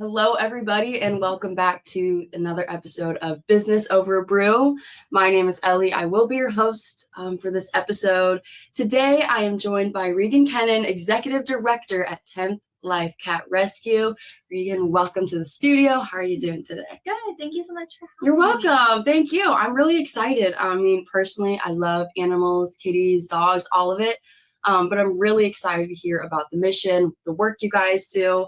Hello, everybody, and welcome back to another episode of Business Over Brew. My name is Ellie. I will be your host for this episode. Today, I am joined by Reagun Kennon, Executive Director at 10th Life Cat Rescue. Reagun, welcome to the studio. How are you doing today? Good. Thank you so much for having You're me. welcome. Thank you. I'm really excited. I mean, personally, I love animals, kitties, dogs, all of it. But I'm really excited to hear about the mission, the work you guys do.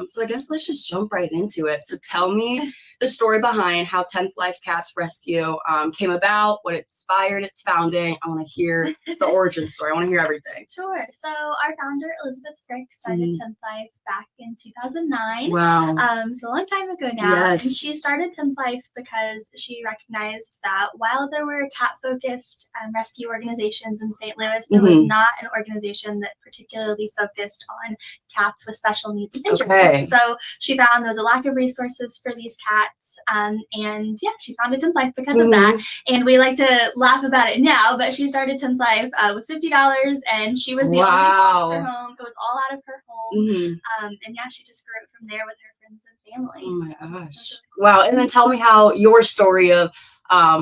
So I guess let's just jump right into it. So tell me the story behind how 10th Life Cats Rescue came about, what inspired its founding. I want to hear the origin story. I want to hear everything. Sure. So our founder, Elizabeth Frick, started 10th Life back in 2009. Wow. So a long time ago now. Yes. And she started 10th Life because she recognized that while there were cat-focused rescue organizations in St. Louis, there was not an organization that particularly focused on cats with special needs and injuries. Okay. So she found there was a lack of resources for these cats. And yeah, she founded 10th Life because of that. And we like to laugh about it now, but she started 10th Life with $50, and she was the only foster home. It was all out of her home. And yeah, she just grew it from there with her friends and family. Oh my gosh. Wow. And then tell me how your story of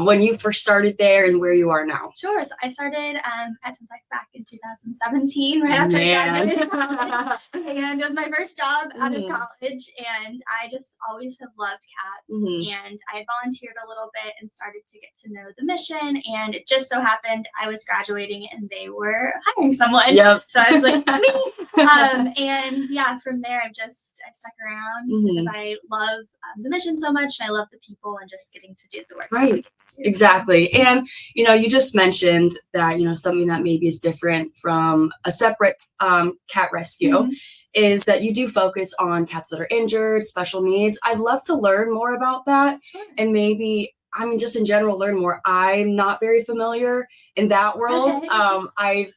when you first started there and where you are now. Sure. So I started at 10th Life back in 2017, right after I graduated college. And it was my first job out of college, and I just always have loved cats. And I had volunteered a little bit and started to get to know the mission, and it just so happened I was graduating and they were hiring someone. So I was like, me. And yeah, from there I've stuck around because I love the mission so much, and I love the people and just getting to do the work. Right. Exactly. And, you just mentioned that, something that maybe is different from a separate cat rescue is that you do focus on cats that are injured, special needs. I'd love to learn more about that. And maybe, just in general, learn more. I'm not very familiar in that world. I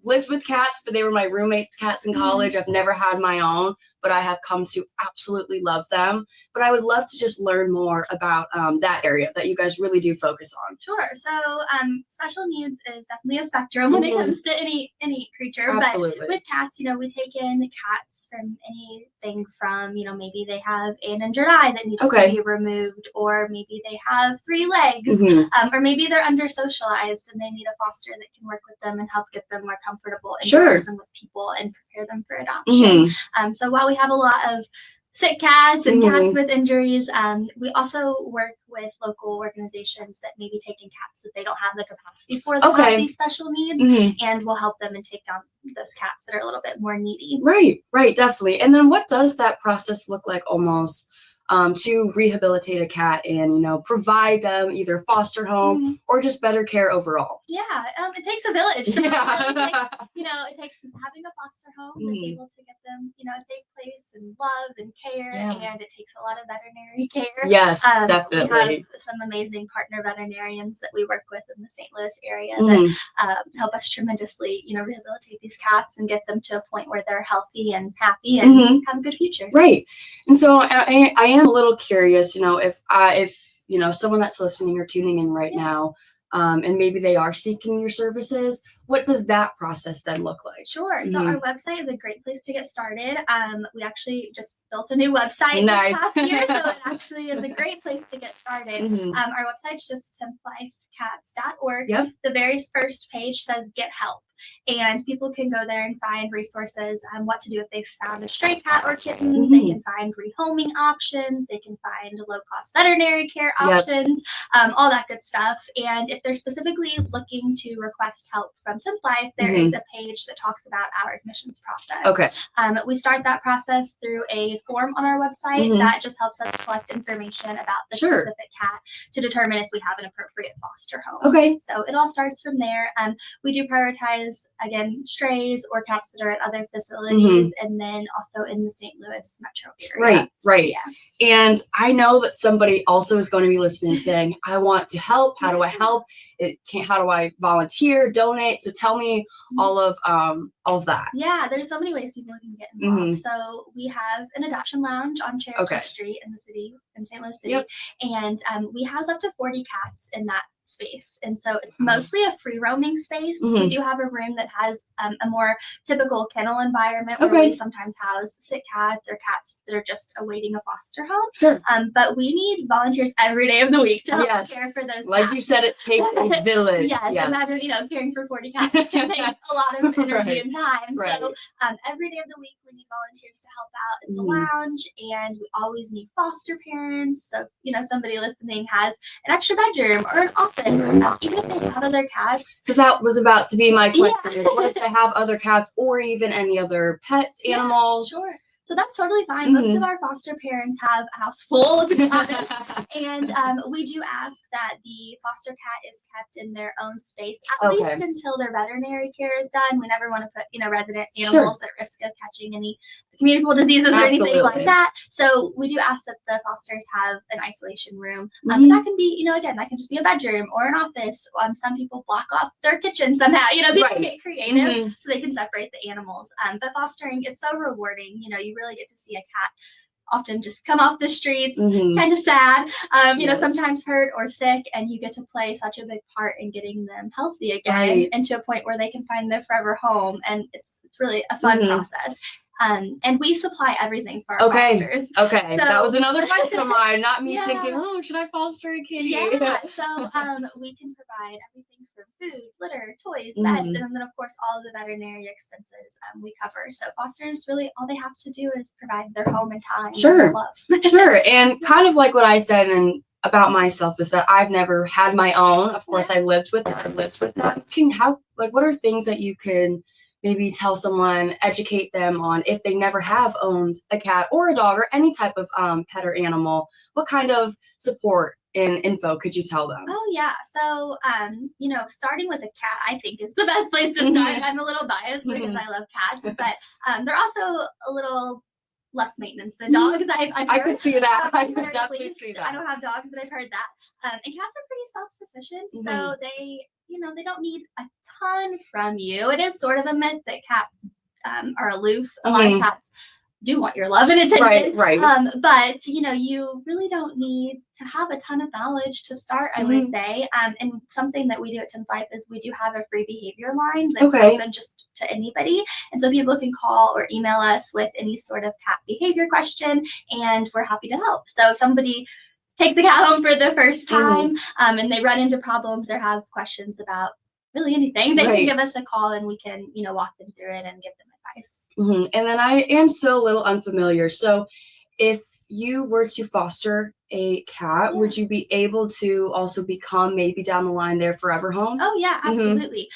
lived with cats, but they were my roommates' cats in college. I've never had my own, but I have come to absolutely love them. But I would love to just learn more about that area that you guys really do focus on. Sure. So special needs is definitely a spectrum when it comes to any creature. Absolutely. But with cats, we take in cats from anything from, maybe they have an injured eye that needs to be removed, or maybe they have 3 legs, or maybe they're under socialized and they need a foster that can work with them and help get them more comfortable indoors and with people and prepare them for adoption. So while we have a lot of sick cats and cats with injuries, we also work with local organizations that maybe take in cats that they don't have the capacity for that have these special needs, and we'll help them and take on those cats that are a little bit more needy. Right, definitely. And then what does that process look like almost to rehabilitate a cat and, provide them either foster home or just better care overall? Yeah, it takes a village. So it takes having a foster home that's able to get them, a safe place and love and care, and it takes a lot of veterinary care. Yes, definitely. We have some amazing partner veterinarians that we work with in the St. Louis area that help us tremendously, rehabilitate these cats and get them to a point where they're healthy and happy and have a good future. Right. And so I am a little curious, if someone that's listening or tuning in right now, and maybe they are seeking your services, what does that process then look like? Sure. So our website is a great place to get started. We actually just built a new website this past year, so it actually is a great place to get started. Our website's just 10thlifecats.org. The very first page says Get Help. And people can go there and find resources on what to do if they've found a stray cat or kittens. They can find rehoming options. They can find low-cost veterinary care options, all that good stuff. And if they're specifically looking to request help from 10th Life, there is a page that talks about our admissions process. We start that process through a form on our website that just helps us collect information about the specific cat to determine if we have an appropriate foster home. So it all starts from there. We do prioritize, again, strays or cats that are at other facilities, and then also in the St. Louis metro area. Right. And I know that somebody also is going to be listening saying, I want to help. How do I help? How do I volunteer, donate? So tell me all of that. Yeah, there's so many ways people can get involved. So we have an adoption lounge on Cherokee Street in the city, in St. Louis City. And we house up to 40 cats in that space. And so it's mostly a free roaming space. We do have a room that has a more typical kennel environment where we sometimes house sick cats or cats that are just awaiting a foster home. Sure. But we need volunteers every day of the week to help care for those like cats. You said, it takes a village. Yes. Imagine, caring for 40 cats can take a lot of energy and time. So every day of the week we need volunteers to help out at the lounge, and we always need foster parents. So, somebody listening has an extra bedroom or an office, even if they have other cats. Because that was about to be my question. What if they have other cats or even any other pets, animals? Sure. So that's totally fine. Most of our foster parents have a house full, to be honest. And we do ask that the foster cat is kept in their own space, at least until their veterinary care is done. We never want to put, resident animals at risk of catching any communicable diseases or anything like that. So we do ask that the fosters have an isolation room. That can be, again, that can just be a bedroom or an office. Some people block off their kitchen somehow. People get creative so they can separate the animals. But fostering is so rewarding. You really get to see a cat often just come off the streets, kind of sad, sometimes hurt or sick, and you get to play such a big part in getting them healthy again and to a point where they can find their forever home. And it's really a fun process. And we supply everything for our fosters. Okay, so, that was another question of mine. Not me thinking, should I foster a kitty? Yeah, so we can provide everything from food, litter, toys, beds, and then of course all of the veterinary expenses we cover. So fosters, really all they have to do is provide their home and time and their love. Sure, and kind of like what I said and about myself is that I've never had my own. Of course, I lived with them. What are things that you can maybe tell someone, educate them on if they never have owned a cat or a dog or any type of pet or animal? What kind of support and info could you tell them? Oh, yeah. So, starting with a cat, I think is the best place to start. I'm a little biased because I love cats, but they're also a little less maintenance than dogs. I could see that. I could definitely see that. I don't have dogs, but I've heard that. And cats are pretty self-sufficient, so they don't need a ton from you. It is sort of a myth that cats are aloof. A lot of cats do want your love and attention. Right. But, you really don't need to have a ton of knowledge to start, I would say. And something that we do at 10th Life is we do have a free behavior line that's open just to anybody. And so people can call or email us with any sort of cat behavior question, and we're happy to help. So somebody takes the cat home for the first time and they run into problems or have questions about really anything, they can give us a call and we can, walk them through it and give them advice. And then I am still a little unfamiliar. So if you were to foster a cat, would you be able to also become maybe down the line their forever home? Oh yeah, absolutely.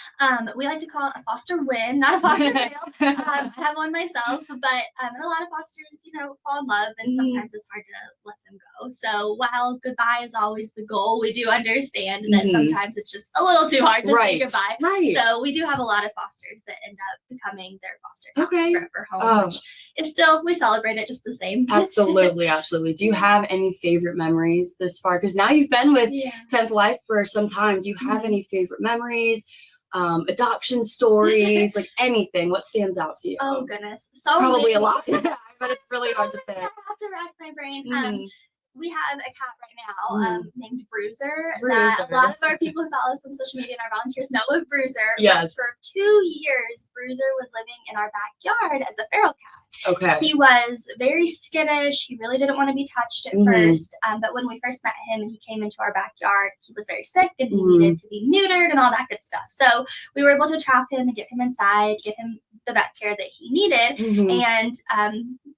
We like to call it a foster win, not a foster fail. I have one myself, but a lot of fosters, fall in love, and sometimes it's hard to let them go. So while goodbye is always the goal, we do understand that sometimes it's just a little too hard to say goodbye. So we do have a lot of fosters that end up becoming their foster cat's forever home, which is still, we celebrate it just the same. Absolutely. Do you have any favorite memories this far? Because now you've been with 10th Life for some time. Do you have any favorite memories, adoption stories, like anything? What stands out to you? Oh goodness, so probably a lot. But it's really hard to pick. I have to rack my brain. We have a cat right now named Bruiser. That a lot of our people who follow us on social media and our volunteers know of Bruiser. Yes. But for 2 years, Bruiser was living in our backyard as a feral cat. Okay. He was very skittish. He really didn't want to be touched at first. But when we first met him and he came into our backyard, he was very sick and he needed to be neutered and all that good stuff. So we were able to trap him and get him inside, get him the vet care that he needed. And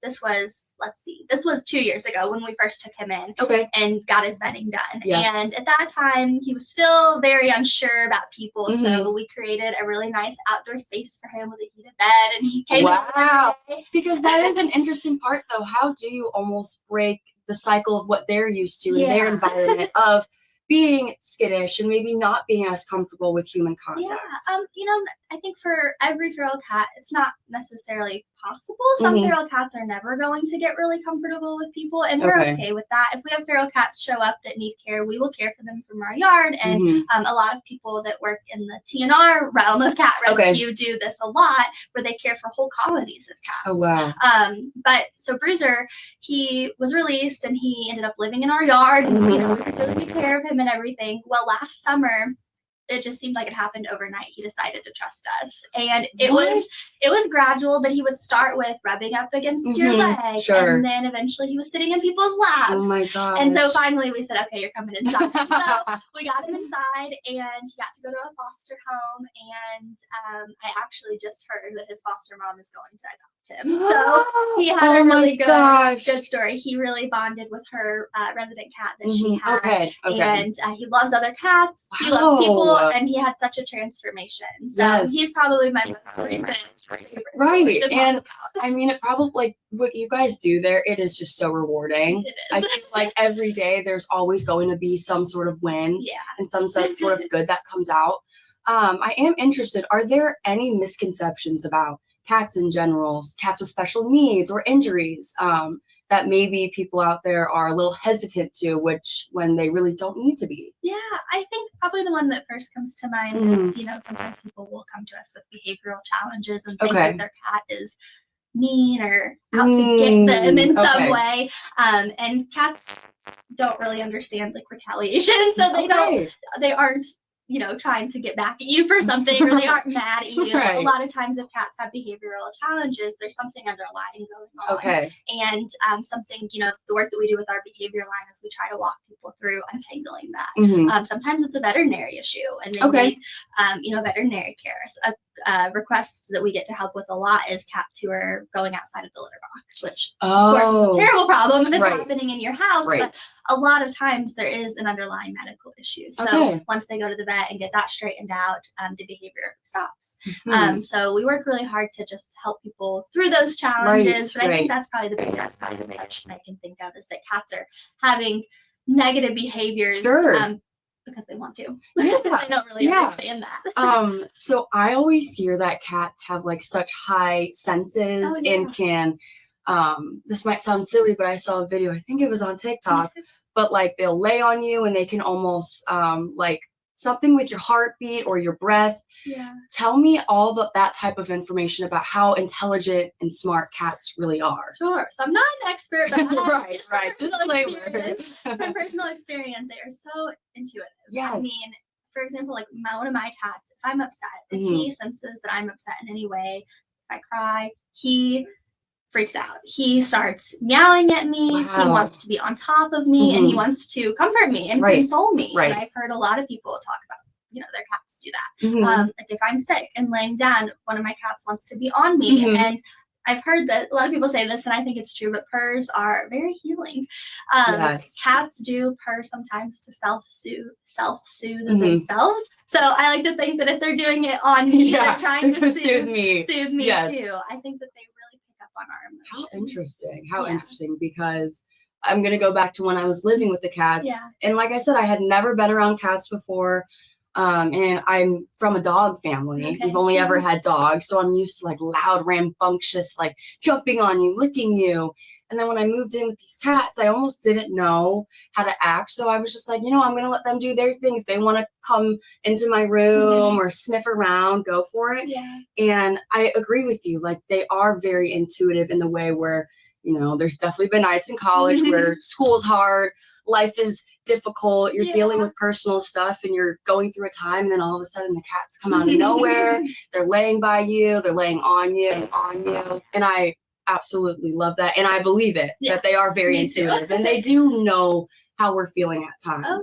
this was 2 years ago when we first took him in and got his vetting done. And at that time, he was still very unsure about people. So we created a really nice outdoor space for him with a heated bed, and he came in every day. Because that is an interesting part, though. How do you almost break the cycle of what they're used to in their environment of being skittish and maybe not being as comfortable with human contact? I think for every feral cat, it's not necessarily possible. Some feral cats are never going to get really comfortable with people, and we're okay with that. If we have feral cats show up that need care, we will care for them from our yard. And a lot of people that work in the TNR realm of cat rescue do this a lot, where they care for whole colonies of cats. Oh, wow. But so Bruiser, he was released and he ended up living in our yard, and we really good care of him him and everything. Well, last summer, it just seemed like it happened overnight. He decided to trust us. And it was gradual, but he would start with rubbing up against your leg. Sure. And then eventually he was sitting in people's laps. Oh my gosh. And so finally we said, okay, you're coming inside. So we got him inside, and he got to go to a foster home. And I actually just heard that his foster mom is going to adopt him. So he had a really good story. He really bonded with her resident cat that she had. Okay. And he loves other cats. He loves people, and he had such a transformation. So he's probably my favorite. Right. And I mean, it probably, like, what you guys do there, it is just so rewarding. It is. I feel like every day there's always going to be some sort of win and some sort of good that comes out. I am interested. Are there any misconceptions about cats in general, cats with special needs or injuries, that maybe people out there are a little hesitant to, which when they really don't need to be? Yeah, I think probably the one that first comes to mind is, sometimes people will come to us with behavioral challenges and think that their cat is mean or out to get them in some way. And cats don't really understand like retaliation, so they aren't trying to get back at you for something, or they aren't mad at you. A lot of times if cats have behavioral challenges, there's something underlying going on. And something, the work that we do with our behavior line is we try to walk people through untangling that. Sometimes it's a veterinary issue, and they need, veterinary care. A request that we get to help with a lot is cats who are going outside of the litter box, which of course is a terrible problem, and it's happening in your house. But a lot of times there is an underlying medical issue. So once they go to the vet and get that straightened out, the behavior stops. So we work really hard to just help people through those challenges. But I think that's probably the biggest I can think of, is that cats are having negative behaviors. Because they want to. I don't really understand that. So I always hear that cats have like such high senses and can, this might sound silly, but I saw a video, I think it was on TikTok, but like they'll lay on you and they can almost like something with your heartbeat or your breath. Tell me all that type of information about how intelligent and smart cats really are. Sure. So I'm not an expert, but Disclaimer. From personal experience, they are so intuitive. Yes. I mean, for example, like one of my cats, if I'm upset, if he senses that I'm upset in any way, if I cry, he freaks out. He starts meowing at me. He wants to be on top of me, and he wants to comfort me and console me. And I've heard a lot of people talk about, their cats do that. Like if I'm sick and laying down, one of my cats wants to be on me. And I've heard that a lot of people say this, and I think it's true, but purrs are very healing. Cats do purr sometimes to self-soothe themselves. So I like to think that if they're doing it on me, they're trying to soothe me too. I think that they really pick up on our emotions. How interesting, because I'm going to go back to when I was living with the cats. And like I said, I had never been around cats before. And I'm from a dog family. We've only ever had dogs. So I'm used to like loud, rambunctious, like jumping on you, licking you. And then when I moved in with these cats, I almost didn't know how to act. So I was just like, I'm going to let them do their thing. If they want to come into my room or sniff around, go for it. And I agree with you. Like they are very intuitive in the way where, there's definitely been nights in college where school's hard, life is difficult, you're dealing with personal stuff, and you're going through a time, and then all of a sudden the cats come out of nowhere. They're laying by you, they're laying on you, and I absolutely love that, and I believe it that they are very intuitive, and they do know how we're feeling at times.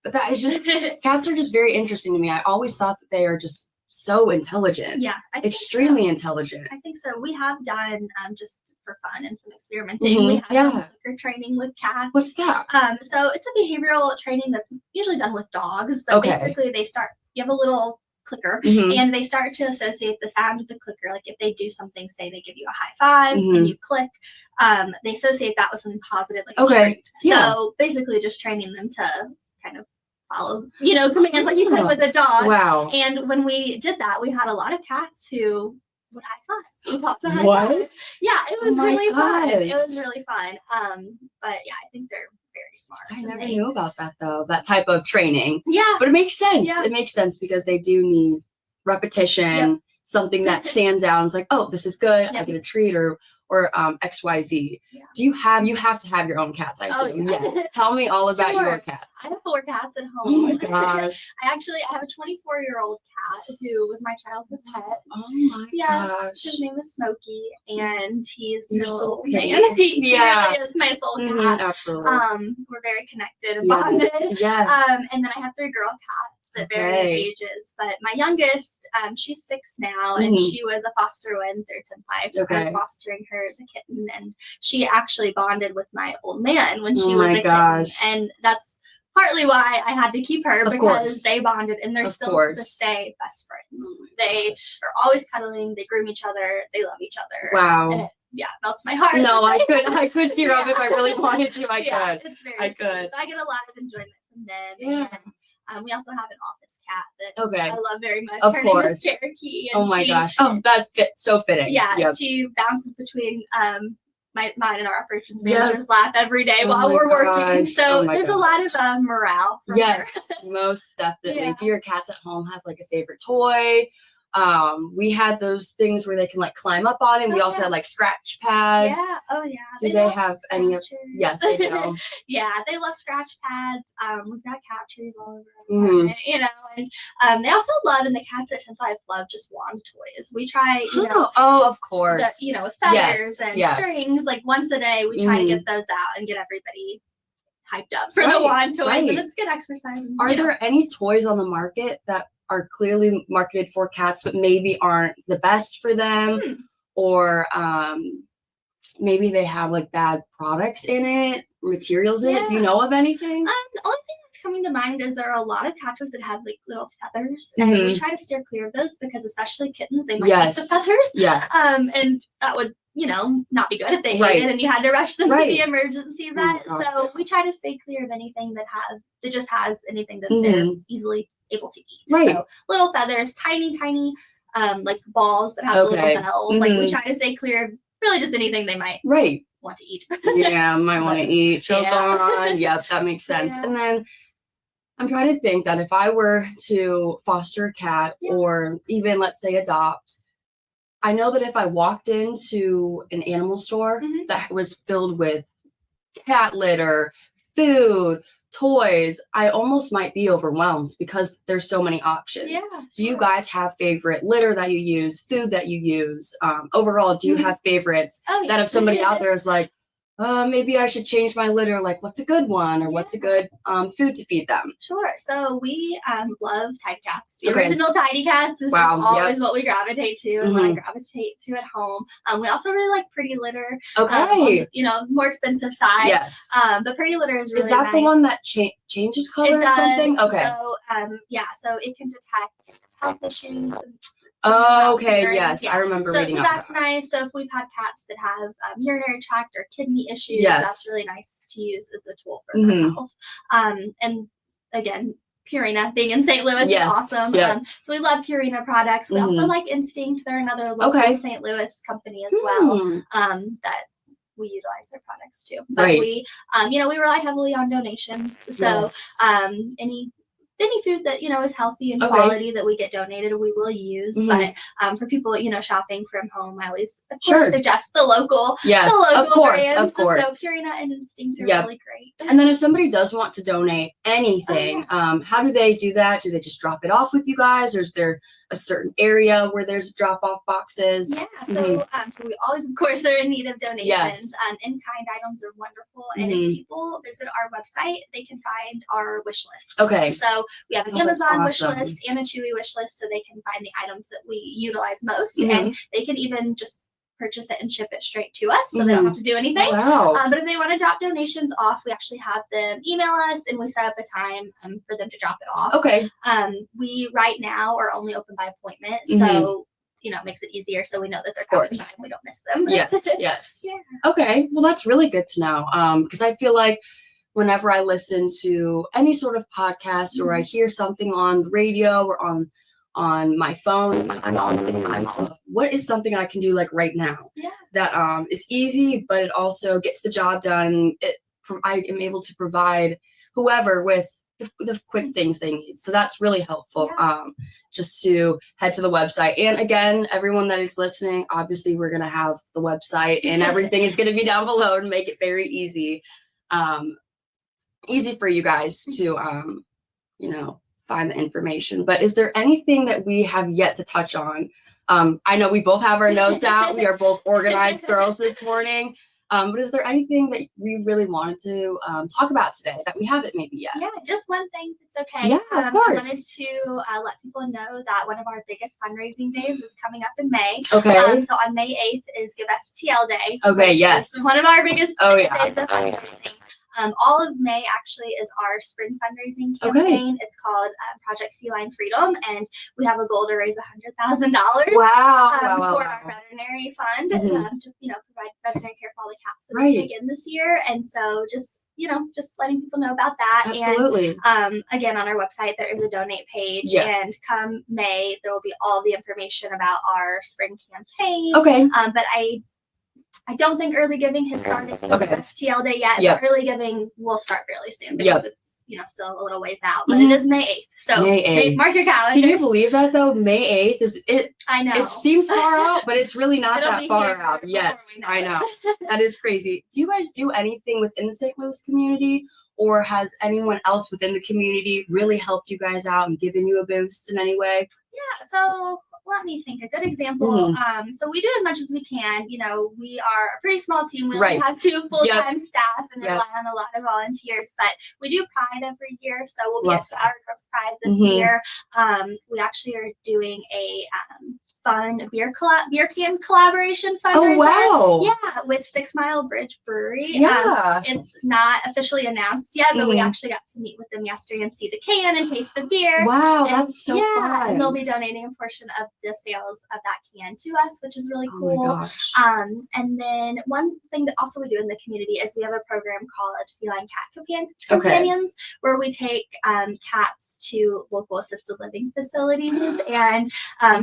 But that is just, cats are just very interesting to me. I always thought that they are just so intelligent. Extremely intelligent. I think so. We have done, just for fun and some experimenting, we have done clicker training with cats. What's that? So it's a behavioral training that's usually done with dogs, but basically you have a little clicker, and they start to associate the sound of the clicker. Like if they do something, say they give you a high five and you click, they associate that with something positive, like a treat. So basically just training them to kind of follow, commands like you could with a dog. And when we did that, we had a lot of cats who would high five. What? Yeah, it was really fun. It was really fun. But yeah, I think they're very smart. I never knew about that though, that type of training. Yeah. But it makes sense. It makes sense because they do need repetition, something that stands out and it's like, oh, this is good. Yeah. I get a treat or XYZ. Yeah. Do you have to have your own cats, I assume? Yeah. Tell me all about Sure. your cats. I have 4 cats at home. Oh my gosh. I have a 24-year-old cat who was my childhood pet. Oh my gosh. His name is Smokey, and he's Your my soul little cat. man. He Yeah. really is my soul Mhm, cat. absolutely. We're very connected and bonded. Yes. And then I have 3 girl cats that vary in ages. But my youngest, she's 6 now, and she was a foster when through 10 Life. I was fostering her as a kitten, and she actually bonded with my old man when she was a kitten. And that's partly why I had to keep her, because they bonded, and they're still to this day best friends. They are always cuddling. They groom each other. They love each other. Wow. And it melts my heart. No, I could tear up if I really wanted to. I could. It's very I sweet. could. So I get a lot of enjoyment from them. Yeah. And we also have an office cat that I love very much. Of her course. name is Cherokee. And oh my gosh. Oh, that's so fitting. Yeah. Yep. She bounces between mine and our operations manager's lap every day while we're working. So there's a lot of morale from her. Most definitely. Yeah. Do your cats at home have like a favorite toy? We had those things where they can like climb up on it. We also had like scratch pads. Yeah. Oh yeah. Do they have any of? Yes, they do. Yeah, they love scratch pads. We've got cat trees all over our apartment, you know, and they also love, and the cats at 10th Life love just wand toys. We try, you know. Oh, of course. With feathers and strings. Like once a day, we try to get those out and get everybody hyped up for the wand toys, and it's good exercise. Are there any toys on the market that are clearly marketed for cats, but maybe aren't the best for them, or maybe they have like bad products in it, materials in it? Do you know of anything? The only thing that's coming to mind is there are a lot of cat toys that have like little feathers, and we try to steer clear of those because especially kittens, they might eat the feathers. Yeah. And that would, not be good if they ate it and you had to rush them to the emergency vet. So we try to stay clear of anything that just has anything that they're easily able to eat. So little feathers, tiny, like balls that have little bells. Like we try to stay clear of really just anything they might want to eat. Might want to eat, choke on. Yep, that makes sense. And then I'm trying to think that if I were to foster a cat or even let's say adopt, I know that if I walked into an animal store that was filled with cat litter, food, toys, I almost might be overwhelmed because there's so many options. Yeah. Do you guys have favorite litter that you use, food that you use? Overall, do you have favorites that if somebody out there is like, maybe I should change my litter, like what's a good one or what's a good food to feed them? Sure. So we love Tide Cats. The original Tidy Cats is always what we gravitate to and what I gravitate to at home. We also really like Pretty Litter. Okay. More expensive side. Yes. But Pretty Litter is really nice. The one that changes color or something? Okay. So so it can detect health issues. Oh, okay. Yes, I remember reading about that. So that's nice. So if we've had cats that have urinary tract or kidney issues, that's really nice to use as a tool for their health. And again, Purina being in St. Louis is awesome. So we love Purina products. We also like Instinct. They're another local St. Louis company as well. That we utilize their products too. But we, we rely heavily on donations. So any food that is healthy and quality that we get donated, we will use. But for people shopping from home, I always of course suggest the local brands. Of course. So Purina and Instinct are really great. And then if somebody does want to donate anything, how do they do that? Do they just drop it off with you guys, or is there a certain area where there's drop-off boxes? So we always, of course, are in need of donations. In-kind items are wonderful, and if people visit our website, they can find our wish list. Okay. So we have an Amazon wish list and a Chewy wish list, so they can find the items that we utilize most, and they can even just purchase it and ship it straight to us, so they don't have to do anything. But if they want to drop donations off, we actually have them email us, and we set up a time for them to drop it off. Okay. We right now are only open by appointment, so it makes it easier, so we know that they're coming by and we don't miss them. Yes. Okay. Well, that's really good to know, because I feel like whenever I listen to any sort of podcast or I hear something on the radio or on my phone, I'm always thinking to myself, what is something I can do like right now that is easy, but it also gets the job done. I am able to provide whoever with the quick things they need. So that's really helpful. Just to head to the website. And again, everyone that is listening, obviously we're going to have the website and everything is going to be down below to make it very easy. Easy for you guys to, find the information. But is there anything that we have yet to touch on? I know we both have our notes out. We are both organized girls this morning. But is there anything that we really wanted to talk about today that we haven't maybe yet? Yeah, just one thing. It's okay. Yeah, of course. I wanted to let people know that one of our biggest fundraising days is coming up in May. Okay. So on May 8th is Give STL Day. Okay, yes. One of our biggest days of fundraising. All of May actually is our spring fundraising campaign. It's called Project Feline Freedom, and we have a goal to raise $100,000. Wow! For our veterinary fund to provide veterinary care for all the cats that we take in this year. And so just letting people know about that. Absolutely. And again, on our website there is a donate page. Yes. And come May there will be all the information about our spring campaign. Okay. But I don't think early giving has started for STL Day yet. Yep. But early giving will start fairly soon because it's still a little ways out. But it is May 8th. So May 8th. Mark your calendar. Can you believe that though? May 8th is it. I know. It seems far out, but it's really not that far out. Yes, I know. That is crazy. Do you guys do anything within the St. Louis community, or has anyone else within the community really helped you guys out and given you a boost in any way? Yeah, so let me think. A good example. So we do as much as we can. We are a pretty small team. We only have 2 full-time staff and rely on a lot of volunteers. But we do Pride every year, so we'll be at Flower Grove Pride this year. We actually are doing a fun beer can collaboration fundraiser. Oh wow! Yeah, with 6 Mile Bridge Brewery. Yeah, it's not officially announced yet, but we actually got to meet with them yesterday and see the can and taste the beer. Wow, that's so fun! And they'll be donating a portion of the sales of that can to us, which is really cool. Oh my gosh. And then one thing that also we do in the community is we have a program called Feline Cat Companions, where we take cats to local assisted living facilities and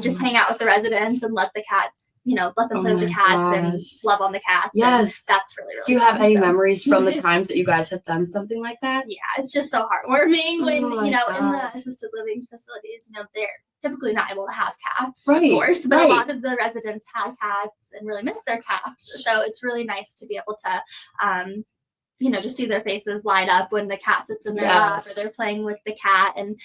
just hang out with the residents and let the cats, let them play with the cats and love on the cats. Yes. That's really, really Do you fun. have any memories from the times that you guys have done something like that? Yeah, it's just so heartwarming when, in the assisted living facilities, they're typically not able to have cats, of course, but a lot of the residents have cats and really miss their cats. So it's really nice to be able to, just see their faces light up when the cat sits in their lap or they're playing with the cat. And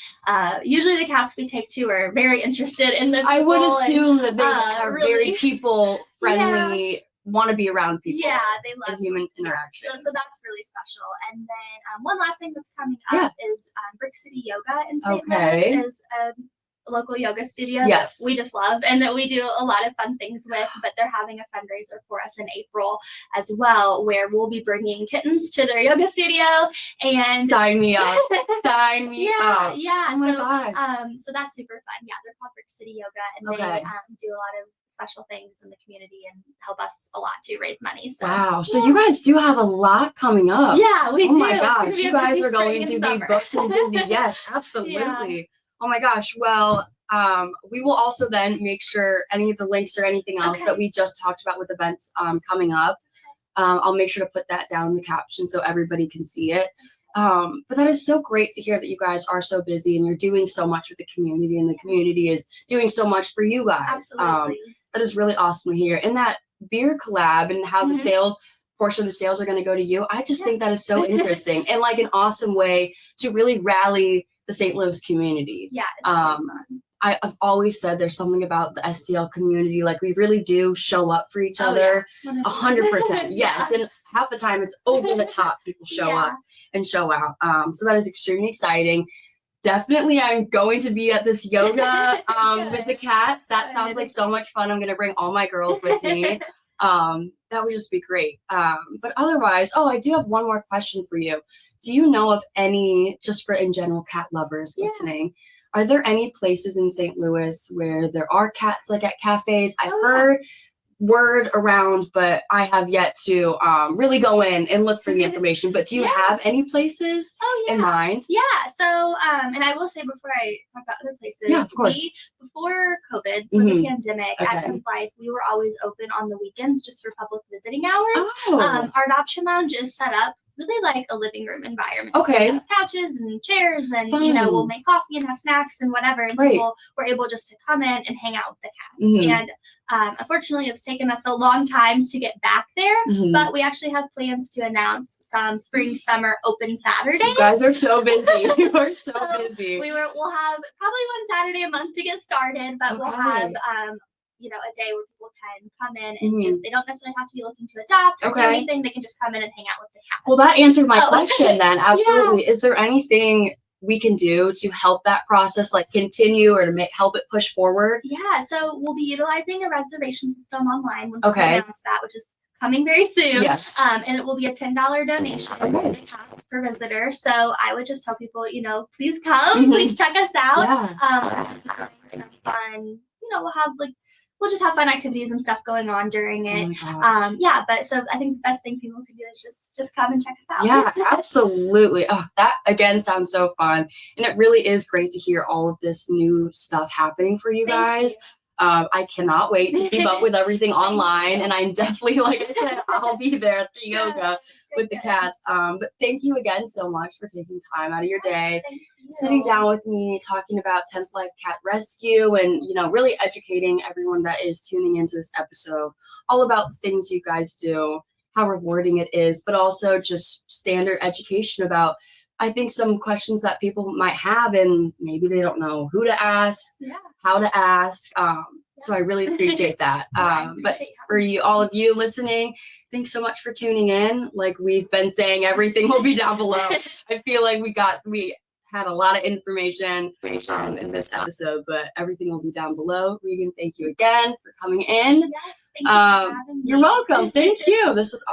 usually the cats we take to are very interested in the people. I would assume that they are very people friendly, want to be around people. Yeah, they love human interaction. So that's really special. And then one last thing that's coming up is Brick City Yoga in St. Louis is a local yoga studio that we just love and that we do a lot of fun things with, but they're having a fundraiser for us in April as well, where we'll be bringing kittens to their yoga studio and sign me up. Sign me up. Yeah. Oh my God. So that's super fun. Yeah, they're called Brick City Yoga, and they do a lot of special things in the community and help us a lot to raise money. So wow. So you guys do have a lot coming up. Yeah, we do. Oh my gosh. You guys are going to be booked and busy. Yes, absolutely. Yeah. Oh my gosh. Well, we will also then make sure any of the links or anything else that we just talked about with events coming up, I'll make sure to put that down in the caption so everybody can see it. But that is so great to hear that you guys are so busy and you're doing so much with the community, and the community is doing so much for you guys. Absolutely. That is really awesome to hear. And that beer collab and how the sales portion of the sales are going to go to you, I just think that is so interesting and like an awesome way to really rally the St. Louis community. Yeah, it's really fun. I've always said there's something about the STL community, like we really do show up for each other 100%. Yes. And half the time it's over the top. People show up and show out. So that is extremely exciting. Definitely I'm going to be at this yoga with the cats. That sounds like so much fun. I'm going to bring all my girls with me. That would just be great. But otherwise, I do have one more question for you. Do you know of any, just for in general cat lovers listening, are there any places in St. Louis where there are cats like at cafes? I've heard word around, but I have yet to really go in and look for the information. But do you have any places in mind? Yeah. So, and I will say before I talk about other places, of course. Before COVID, for the pandemic, at Temp Life, we were always open on the weekends just for public visiting hours. Our adoption lounge is set up really like a living room environment. Okay. So we have couches and chairs, and Fun. we'll make coffee and have snacks and whatever, and people were able just to come in and hang out with the cats. And unfortunately, it's taken us a long time to get back there, but we actually have plans to announce some spring summer open Saturdays. You guys are so busy. You are so busy. We'll have probably one Saturday a month to get started, but we'll have a day where people can come in and just, they don't necessarily have to be looking to adopt or do anything. They can just come in and hang out with the cat. Well, that answered my question then. Absolutely. Is there anything we can do to help that process like continue or to help it push forward? Yeah, so we'll be utilizing a reservation system online when we announce that, which is coming very soon. Yes. And it will be a $10 donation per visitor. So I would just tell people, please come, please check us out. Some fun, we'll just have fun activities and stuff going on during it. But so I think the best thing people can do is just come and check us out. Yeah, absolutely. Oh, that again sounds so fun. And it really is great to hear all of this new stuff happening for you guys. I cannot wait to keep up with everything online. And I'm definitely, like I said, I'll be there at the yoga with the cats. But thank you again so much for taking time out of your day, sitting down with me, talking about 10th Life Cat Rescue, and, really educating everyone that is tuning into this episode all about the things you guys do, how rewarding it is, but also just standard education about, I think, some questions that people might have, and maybe they don't know who to ask, how to ask. So I really appreciate that. But for all of you listening, thanks so much for tuning in. Like we've been saying, everything will be down below. I feel like we had a lot of information in this episode, but everything will be down below. Reagun, thank you again for coming in. Yes, thank you for having me. You're welcome. Thank you. This was